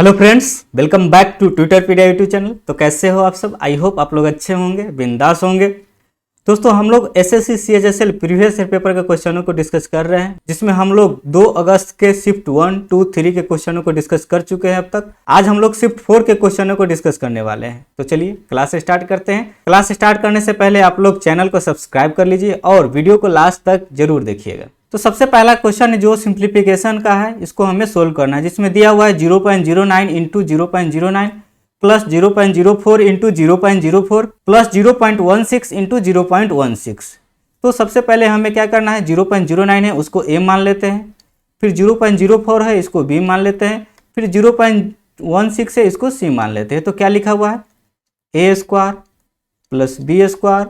Hello friends, welcome back to Twitterpedia YouTube channel. तो कैसे हो आप सब? आई होप आप लोग अच्छे होंगे, बिंदास होंगे। दोस्तों, हम लोग SSC CHSL previous year paper के क्वेश्चनों को डिस्कस कर रहे हैं, जिसमें हम लोग 2 अगस्त के शिफ्ट 1, 2, 3 के क्वेश्चनों को डिस्कस कर चुके हैं अब तक। आज हम लोग शिफ्ट 4 के क्वेश्चनों को डिस्कस करने वाले हैं। तो चलिए क्लास स्टार्ट करते हैं। क्लास स्टार्ट करने से पहले आप लोग चैनल को सब्सक्राइब कर लीजिए और वीडियो को लास्ट तक जरूर देखिएगा। तो सबसे पहला क्वेश्चन जो सिंप्लीफिकेशन का है, इसको हमें सोल्व करना है, जिसमें दिया हुआ है 0.09 into 0.09 plus 0.04 into 0.04 plus 0.16 into 0.16। तो सबसे पहले हमें क्या करना है, 0.09 है उसको a मान लेते हैं, फिर 0.04 है इसको b मान लेते हैं, फिर 0.16 है इसको c मान लेते हैं। तो क्या लिखा हुआ है, a square plus b square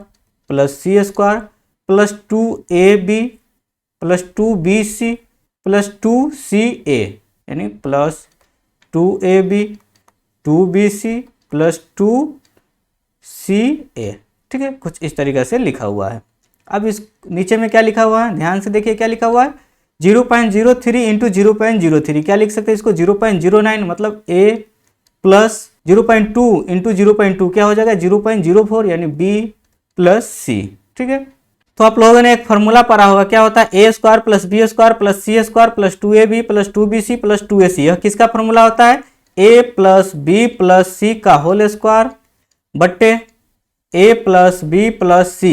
plus c square plus 2ab plus 2bc plus 2ca, यानी plus 2ab 2bc plus 2ca। ठीक है, कुछ इस तरीके से लिखा हुआ है। अब इस नीचे में क्या लिखा हुआ है, ध्यान से देखिए क्या लिखा हुआ है, 0.03 इंटू 0.03। क्या लिख सकते हैं इसको, 0.09 मतलब a प्लस 0.2 इंटू 0.2 क्या हो जाएगा 0.04, यानी b प्लस c। ठीक है, तो आप लोगों ने एक फॉर्मूला पढ़ा होगा, क्या होता है a square plus b square plus c square plus 2ab plus 2bc plus 2ac। यह किसका फॉर्मूला होता है, a plus b plus c का होल स्क्वायर बट्टे a plus b plus c।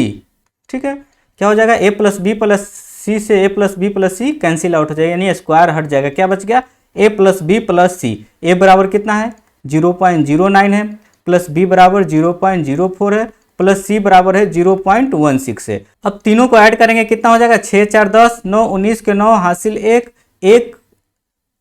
ठीक है, क्या हो जाएगा, a plus b plus c से a plus b plus c cancel out हो जाएगा, यानी स्क्वायर हट जाएगा। क्या बच गया, a plus b plus c। a बराबर कितना है 0.09 है, प्लस b बराबर 0.04 है, प्लस c बराबर है 0.16 है। अब तीनों को ऐड करेंगे कितना हो जाएगा, 6 4 10 9 19 के 9 हासिल 1 1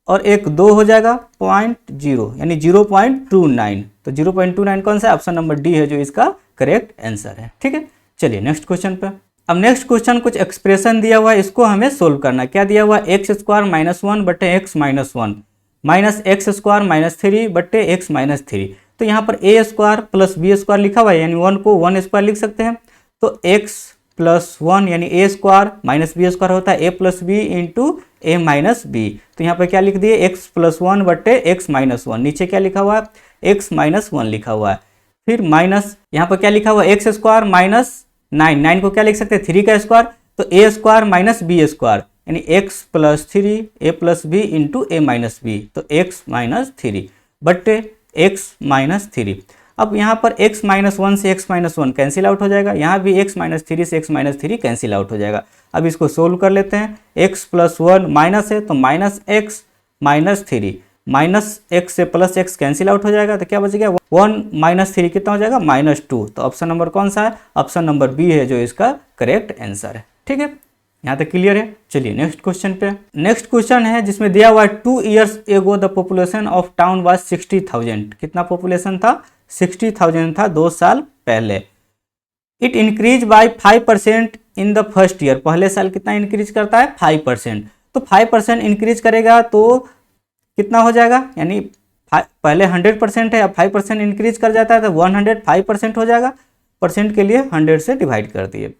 और 1 2 हो जाएगा 0.0, यानी 0.29। तो 0.29 कौन सा है, ऑप्शन नंबर डी है जो इसका करेक्ट आंसर है। ठीक है, चलिए नेक्स्ट क्वेश्चन पे। अब नेक्स्ट क्वेश्चन कुछ एक्सप्रेशन दिया हुआ है, इसको हमें सोल्व करना है। क्या दिया हुआ है, एक्स स्क्वायर माइनस 1 बटे x minus 1 minus x square minus 3 बटे एक्स माइनस 3। तो यहाँ पर ए स्क्वायर प्लस बी स्क्वायर लिखा हुआ है, यानी 1 को 1 स्क्वायर लिख सकते हैं। तो एक्स प्लस 1 यानी ए स्क्वायर माइनस बी स्क्वायर होता है ए प्लस बी इंटू ए माइनस बी। तो यहाँ पर क्या लिख दिए, एक्स प्लस 1 बटे एक्स माइनस 1। नीचे क्या लिखा हुआ है, एक्स माइनस 1 लिखा हुआ है। फिर माइनस यहाँ पर क्या लिखा हुआ है, एक्स स्क्वायर माइनस 9 को क्या लिख सकते हैं 3 का स्क्वायर, तो ए स्क्वायर माइनस बी स्क्वायर, यानी एक्स प्लस 3 ए प्लस बी इंटू ए माइनस बी। तो एक्स माइनस 3 बटे एक्स माइनस 3। अब यहाँ पर x माइनस 1 से x माइनस 1 कैंसिल आउट हो जाएगा, यहाँ भी x माइनस 3 से x माइनस 3 कैंसिल आउट हो जाएगा। अब इसको सोल्व कर लेते हैं, x प्लस 1 माइनस है तो minus x minus 3, minus x से प्लस x कैंसिल आउट हो जाएगा। तो क्या बच गया, 1 माइनस 3 कितना हो जाएगा, -2। तो ऑप्शन नंबर कौन सा है, ऑप्शन नंबर बी है जो इसका करेक्ट आंसर है। ठीक है, यहाँ तक क्लियर है। चलिए नेक्स्ट क्वेश्चन पे। नेक्स्ट क्वेश्चन है जिसमें दिया हुआ है 2 years एगो the population of town was 60,000। कितना पॉपुलेशन था, 60,000 था 2 साल पहले। It increase by 5% in the first year. पहले साल कितना इंक्रीज करता है, 5%। तो 5% इंक्रीज करेगा तो कितना हो जाएगा, यानी पहले 100% है, अब 5% इंक्रीज कर जाता है तो 105% हो जाएगा। परसेंट के लिए 100 से डिवाइड कर दिए।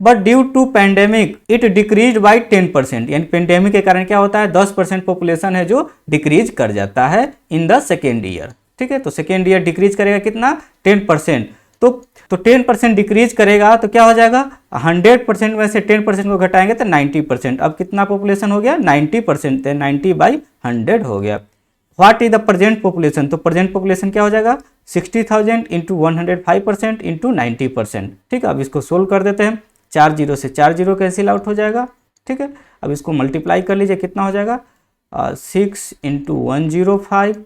But due to pandemic it decrease by 10%, यानी पेंडेमिक के कारण क्या होता है, 10% पॉपुलेशन है जो डिक्रीज कर जाता है इन द सेकेंड ईयर। ठीक है, तो सेकेंड ईयर डिक्रीज करेगा कितना, 10%। तो 10% डिक्रीज करेगा तो क्या हो जाएगा, 100% में से 10% को घटाएंगे तो 90%। अब कितना पॉपुलेशन हो गया, 90%, 90/100 हो गया। What is the present population, तो प्रेजेंट पॉपुलेशन क्या हो जाएगा, 60,000 इंटू 105% इंटू 90%। ठीक है, अब इसको सोल्व कर देते हैं, 4 0 से 4 0 कैंसिल आउट हो जाएगा। ठीक है, अब इसको मल्टीप्लाई कर लीजिए, कितना हो जाएगा, 6 इंटू 105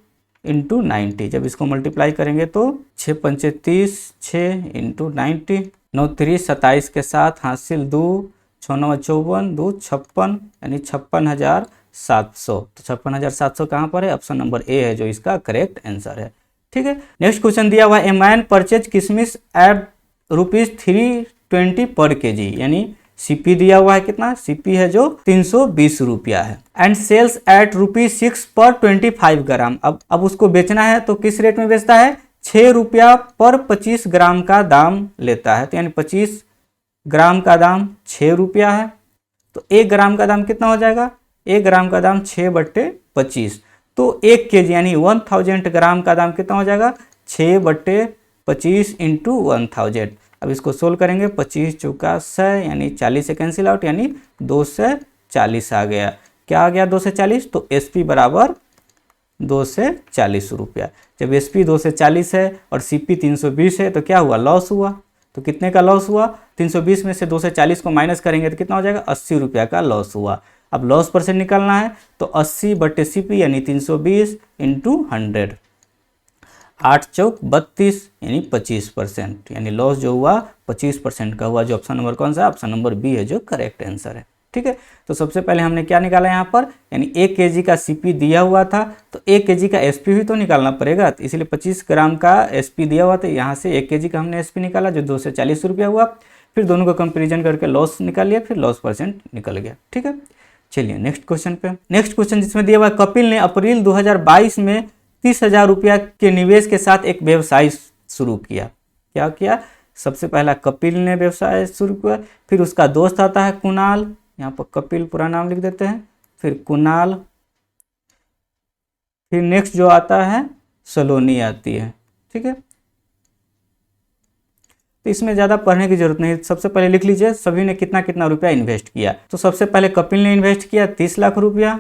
इंटू 90। जब इसको मल्टीप्लाई करेंगे तो 6 पंचे 30, 6 इंटू 90, 9 3 27 के साथ हासिल 2 6 9 54 2 56, यानी 56,700। तो 56,700 कहाँ पर है, ऑप्शन नंबर ए है जो इसका करेक्ट आंसर है। ठीक है, नेक्स्ट क्वेश्चन दिया हुआ है, ए मैन परचेज किशमिश एट ₹320 पर केजी, यानी सीपी दिया हुआ है कितना, सीपी है जो 320 रुपया है, एंड सेल्स एट ₹6 पर 25 ग्राम। अब उसको बेचना है तो किस रेट में बेचता है, 6 रुपया पर 25 ग्राम का दाम लेता है। तो यानी 25 ग्राम का दाम 6 रुपया है, तो 1 ग्राम का दाम कितना हो जाएगा, 1 ग्राम का दाम 6/25। तो 1 kg यानी 1000 ग्राम का दाम कितना हो जाएगा, 6/25 इंटू 1000। अब इसको सोल्व करेंगे, 25 चौका 100 यानी 40 से कैंसिल आउट, यानी 2 से 40 आ गया। क्या आ गया 2 से 40, तो SP बराबर 2 से 40 रुपया। जब SP 2 से 40 है और CP 320 है तो क्या हुआ, लॉस हुआ। तो कितने का लॉस हुआ, 320 में से 2 से 40 को माइनस करेंगे तो कितना हो जाएगा, 80 रुपया का लॉस हुआ। अब लॉस परसेंट निकालना है तो 80/CP यानी 320 इंटू 100, 8 चौक 32 यानी 25%, यानी लॉस जो हुआ 25% का हुआ। जो ऑप्शन नंबर कौन सा है, ऑप्शन नंबर बी है जो करेक्ट आंसर है। ठीक है, तो सबसे पहले हमने क्या निकाला यहाँ पर, यानी 1 kg का CP दिया हुआ था तो 1 kg का SP भी तो निकालना पड़ेगा, तो इसलिए 25 ग्राम का SP दिया हुआ था, यहाँ से 1 kg का हमने SP निकाला जो 2 से 40 रुपया हुआ। फिर दोनों को कंपेरिजन करके लॉस निकाल लिया, फिर लॉस परसेंट निकल गया। ठीक है, चलिए नेक्स्ट क्वेश्चन पे। नेक्स्ट क्वेश्चन जिसमें दिया हुआ, कपिल ने अप्रैल 2022 में 30,000 रुपया के निवेश के साथ एक व्यवसाय शुरू किया। क्या किया, सबसे पहला कपिल ने व्यवसाय शुरू किया, फिर उसका दोस्त आता है कुणाल, यहाँ पर कपिल पूरा नाम लिख देते हैं, फिर कुणाल, फिर नेक्स्ट जो आता है सलोनी आती है। ठीक है, तो इसमें ज़्यादा पढ़ने की जरूरत नहीं, सबसे पहले लिख लीजिए सभी ने कितना कितना रुपया इन्वेस्ट किया। तो सबसे पहले कपिल ने इन्वेस्ट किया 30 लाख रुपया,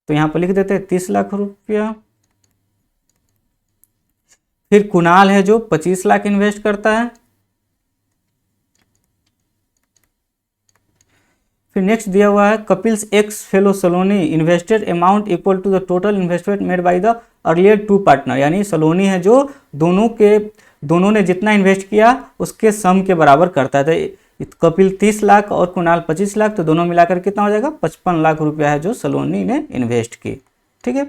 तो यहाँ पर लिख देते हैं 30 लाख रुपया। फिर कुणाल है जो 25 लाख इन्वेस्ट करता है। फिर नेक्स्ट दिया हुआ है, Kapil's ex fellow Saloni invested amount equal to the total investment made by the earlier 2 partner, यानी सलोनी है जो दोनों ने जितना इन्वेस्ट किया उसके सम के बराबर करता है। तो कपिल 30 लाख और कुणाल 25 लाख, तो दोनों मिलाकर कितना हो जाएगा, 55 लाख रुपया है जो सलोनी ने इन्वेस्ट की। ठीक है,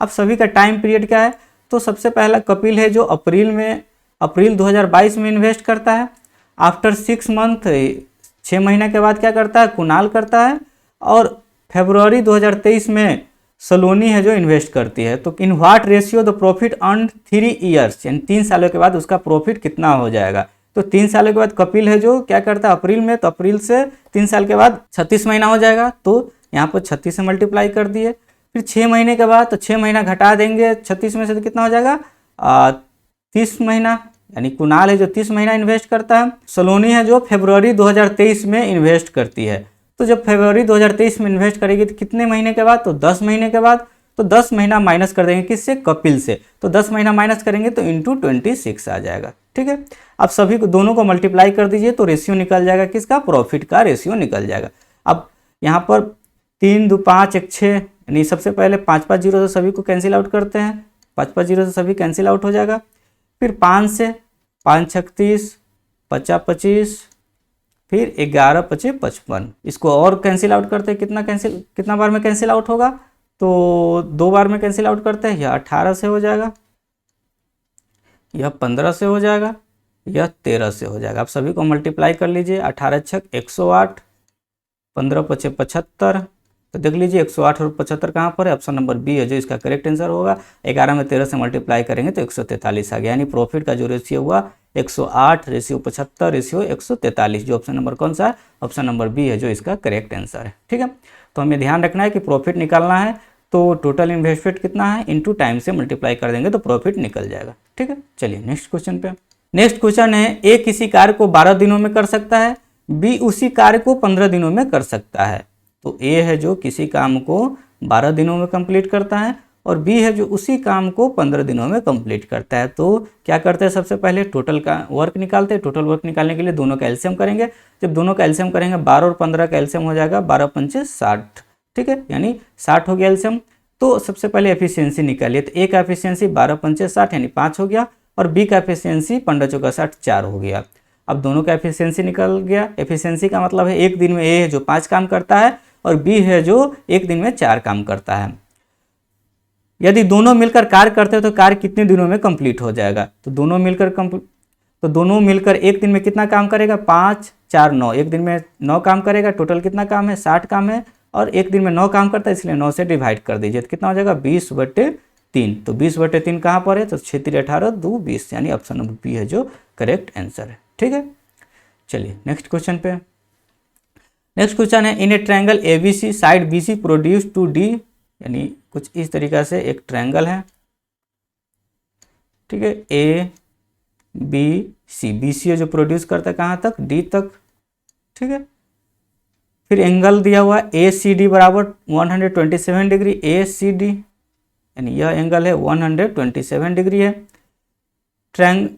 अब सभी का टाइम पीरियड क्या है, तो सबसे पहला कपिल है जो अप्रैल 2022 में इन्वेस्ट करता है। आफ्टर 6 मंथ 6 महीने के बाद क्या करता है, कुणाल करता है। और फरवरी 2023 में सलोनी है जो इन्वेस्ट करती है। तो in what ratio the profit earn 3 years, यानी 3 सालों के बाद उसका प्रॉफिट कितना हो जाएगा। तो 3 सालों के बाद कपिल है जो क्या करता है अप्रैल में, तो अप्रैल से 3 साल के बाद 36 महीना हो जाएगा, तो यहाँ पर 36 से मल्टीप्लाई कर दिए। फिर 6 महीने के बाद, तो 6 महीना घटा देंगे 36 में से, तो कितना हो जाएगा 30 महीना, यानी कुणाल है जो 30 महीना इन्वेस्ट करता है। सलोनी है जो फरवरी 2023 में इन्वेस्ट करती है। तो जब फरवरी 2023 में इन्वेस्ट करेगी तो कितने महीने के बाद, तो 10 महीने के बाद। तो 10 महीना माइनस कर देंगे किससे, कपिल से, तो 10 महीना माइनस करेंगे तो इंटू 26 आ जाएगा। ठीक है, अब सभी को दोनों को मल्टीप्लाई कर दीजिए तो रेशियो निकल जाएगा किसका, प्रॉफिट का रेशियो निकल जाएगा। अब यहाँ पर 3 2 5 1 6, यानी सबसे पहले 5 5 जीरो से सभी को कैंसिल आउट करते हैं, 5 5 जीरो से सभी कैंसिल आउट हो जाएगा। फिर 5 से 5 36, 50 25, फिर 11 5 55, इसको और कैंसिल आउट करते हैं, कितना बार में कैंसिल आउट होगा, तो 2 बार में कैंसिल आउट करते हैं। यह 18 से हो जाएगा, यह 15 से हो जाएगा, यह 13 से हो जाएगा। आप सभी को मल्टीप्लाई कर लीजिए, 18 छक 108, 15 5 75, तो देख लीजिए 108 और 75 कहाँ पर है, ऑप्शन नंबर बी है जो इसका करेक्ट आंसर होगा। 11 में 13 से मल्टीप्लाई करेंगे तो 143 आ गया, यानी प्रॉफिट का जो रेशियो हुआ 108 रेशियो 75 रेशियो 143, जो ऑप्शन नंबर कौन सा है, ऑप्शन नंबर बी है जो इसका करेक्ट आंसर है। ठीक है, तो हमें ध्यान रखना है कि प्रॉफिट निकालना है तो टोटल इन्वेस्टमेंट कितना है इंटू टाइम से मल्टीप्लाई कर देंगे तो प्रॉफिट निकल जाएगा। ठीक है, चलिए नेक्स्ट क्वेश्चन पे। नेक्स्ट क्वेश्चन है, ए किसी कार्य को 12 दिनों में कर सकता है, बी उसी कार्य को 15 दिनों में कर सकता है। तो ए है जो किसी काम को 12 दिनों में कंप्लीट करता है और बी है जो उसी काम को 15 दिनों में कंप्लीट करता है। तो क्या करते हैं, सबसे पहले टोटल का वर्क निकालते हैं। टोटल वर्क निकालने के लिए दोनों का एलसीएम करेंगे। जब दोनों का एलसीएम करेंगे 12 और 15 का एलसीएम हो जाएगा 12 पंचे 60। ठीक है, यानी 60 हो गया एलसीएम। तो सबसे पहले एफिशिएंसी निकालिए, तो ए का एफिशिएंसी 12 पंचे 60 यानी 5 हो गया और बी का एफिशिएंसी 15 चौका 60 4 हो गया। अब दोनों का एफिशिएंसी निकल गया। एफिशिएंसी का मतलब है एक दिन में ए है जो 5 काम करता है और बी है जो एक दिन में 4 काम करता है। यदि दोनों मिलकर कार्य करते हैं तो कार्य कितने दिनों में कंप्लीट हो जाएगा, तो दोनों मिलकर एक दिन में कितना काम करेगा, 5 4 9, एक दिन में 9 काम करेगा। टोटल कितना काम है, 60 काम है और एक दिन में 9 काम करता है, इसलिए 9 से डिवाइड कर दीजिए तो कितना हो जाएगा 20/3। तो 20/3 कहाँ पर है, तो 6 3 18 2 20, यानी ऑप्शन नंबर बी है जो करेक्ट आंसर है। ठीक है, चलिए नेक्स्ट क्वेश्चन पे। नेक्स्ट क्वेश्चन है, in a triangle ABC side BC produce 2D यानी कुछ इस तरीक़ा से एक ट्रायंगल है, ठीक है, ए बी सी, बी सी जो प्रोड्यूस करता है कहाँ तक, डी तक, ठीक है। फिर एंगल दिया हुआ है ए सी डी बराबर 127 डिग्री, ए सी डी यानी यह एंगल है 127 डिग्री है। Triangle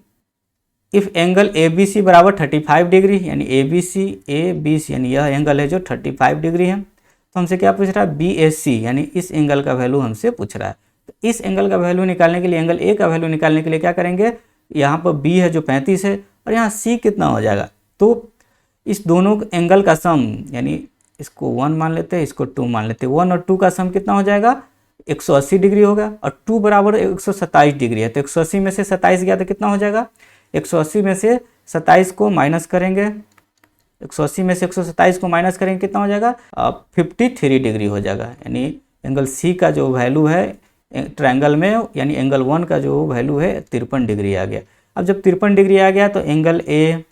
if angle A B C बराबर 35 डिग्री, यानी ए बी सी यानी यह एंगल है जो 35 डिग्री है। तो हमसे क्या पूछ रहा है, बी ए सी, यानी इस एंगल का वैल्यू हमसे पूछ रहा है। तो इस एंगल का वैल्यू निकालने के लिए, एंगल ए का वैल्यू निकालने के लिए क्या करेंगे, यहाँ पर बी है जो 35 है और यहाँ सी कितना हो जाएगा, तो इस दोनों एंगल का सम, यानी इसको 1 मान लेते हैं, इसको 2 मान लेते हैं, 1 और 2 का सम कितना हो जाएगा 180 डिग्री होगा, और 2 बराबर 127 डिग्री है। तो 180 में से 27 गया तो कितना हो जाएगा, 180 में से 27 को माइनस करेंगे, 180 में से 127 को माइनस करेंगे कितना हो जाएगा, 53 डिग्री हो जाएगा। यानी एंगल सी का जो वैल्यू है ट्रायंगल में, यानी एंगल 1 का जो वैल्यू है 53 डिग्री आ गया। अब जब 53 डिग्री आ गया तो angle A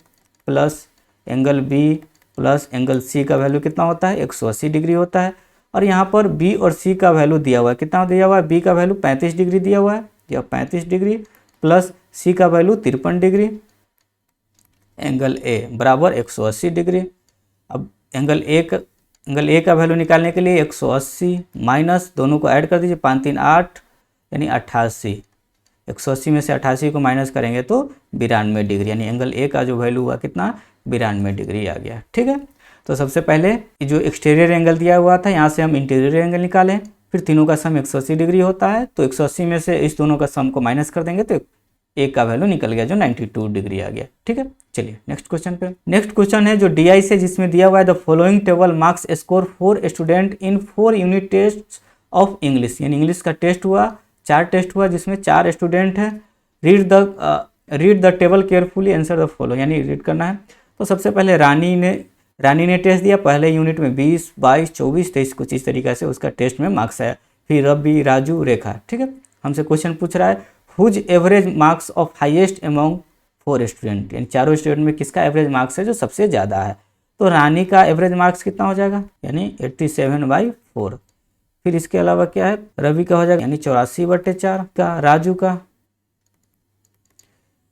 plus angle B plus angle C का वैल्यू कितना होता है, 180 डिग्री होता है। और यहाँ पर बी और सी का वैल्यू दिया हुआ है, कितना दिया हुआ है, बी का वैल्यू 35 डिग्री दिया हुआ है, या 35 डिग्री प्लस सी का वैल्यू 53 डिग्री, एंगल ए बराबर 180 डिग्री। अब एंगल ए का वैल्यू निकालने के लिए 180 माइनस दोनों को ऐड कर दीजिए, 5 3 8 यानी 88, 180 में से 88 को माइनस करेंगे तो 92 डिग्री, यानी एंगल ए का जो वैल्यू हुआ कितना 92 डिग्री आ गया, ठीक है। तो सबसे पहले जो एक्सटीरियर एंगल दिया हुआ था यहाँ से हम इंटीरियर एंगल निकालें, फिर तीनों का सम 180 डिग्री होता है, तो 180 में से इस दोनों का सम को माइनस कर देंगे तो ए का वैल्यू निकल गया जो 92 डिग्री आ गया, ठीक है। चलिए नेक्स्ट क्वेश्चन पे। नेक्स्ट क्वेश्चन है जो डीआई से, जिसमें दिया हुआ है the following table marks score 4 student in 4 unit test of English, यानी इंग्लिश का टेस्ट हुआ, 4 टेस्ट हुआ जिसमें 4 स्टूडेंट हैं। Read the table carefully, answer the follow, यानी रीड करना है। तो सबसे पहले रानी ने टेस्ट दिया, पहले यूनिट में 20 22 24 23 कुछ इस तरीके से उसका टेस्ट में मार्क्स आया। फिर रवि राजू रेखा, ठीक है। हमसे क्वेश्चन पूछ रहा है whose average marks of highest among 4 student, यानी चारों स्टूडेंट में किसका एवरेज मार्क्स है जो सबसे ज़्यादा है। तो रानी का एवरेज मार्क्स कितना हो जाएगा, यानी 87/4। फिर इसके अलावा क्या है, रवि का हो जाएगा यानी 84/4 का,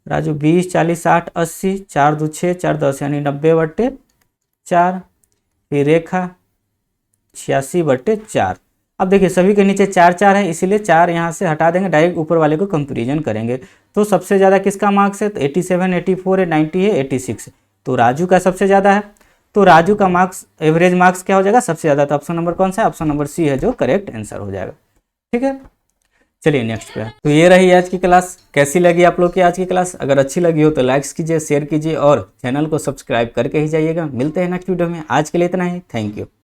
राजू 20 40 60 80, 4 2 6 4 10 यानी 90/4। फिर रेखा 86/4। अब देखिए सभी के नीचे 4 4 है, इसीलिए 4 यहाँ से हटा देंगे, डायरेक्ट ऊपर वाले को कंपेरिजन करेंगे। तो सबसे ज़्यादा किसका मार्क्स है, तो 87 84 है, 90 है, 86, तो राजू का सबसे ज़्यादा है। तो राजू का मार्क्स एवरेज मार्क्स क्या हो जाएगा सबसे ज़्यादा, तो ऑप्शन नंबर कौन सा है, ऑप्शन नंबर सी है जो करेक्ट आंसर हो जाएगा, ठीक है। चलिए नेक्स्ट पे। तो ये रही आज की क्लास। कैसी लगी आप लोग की आज की क्लास, अगर अच्छी लगी हो तो लाइक्स कीजिए, शेयर कीजिए और चैनल को सब्सक्राइब करके ही जाइएगा। मिलते हैं नेक्स्ट वीडियो में, आज के लिए इतना ही, थैंक यू।